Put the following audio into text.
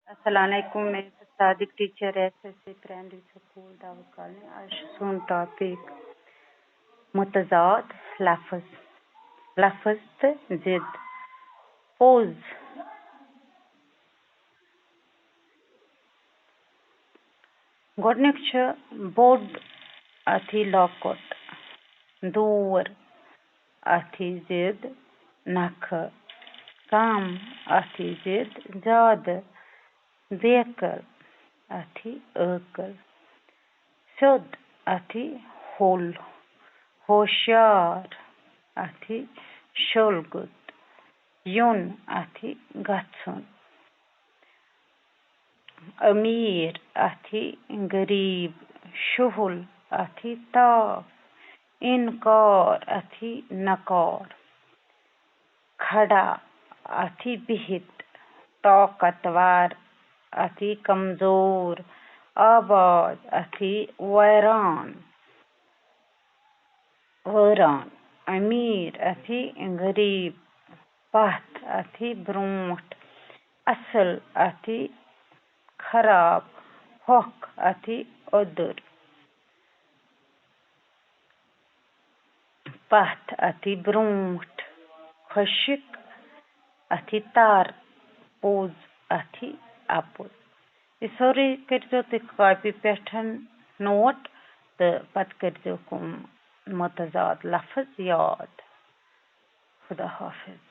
अस्सलामुअलैकुम। मैं Sadiq teacher SSC primary school Daud colony. आज सुन टॉपिक मुतजाद लफ्ज लफ्ज जिद पोज गोडनिक बोड अथी लॉकट दूर अथी जिद नख कम अथी जिद ज्यादा बेकल अथी अकल शुद्ध अथी होल होशियार अथी शुलगुत युन अथी गथुन अमीर अथी गरीब शुहुल अथी ताफ इनकार अथी नकार खड़ा अथी बिहित ताकतवर अथी कमजोर आबाद अथी वैरान अमीर अथी गरीब पथ अथी ब्रोंठ असल अथी खराब होक अथी उदर पथ अथी ब्रोंठ खुशिक अथी तार पोज अथी अपुल ये सोरे करो तो कॉपी पे नोट तो पत करो मुतजाद लफ्ज याद। खुदा हाफिज।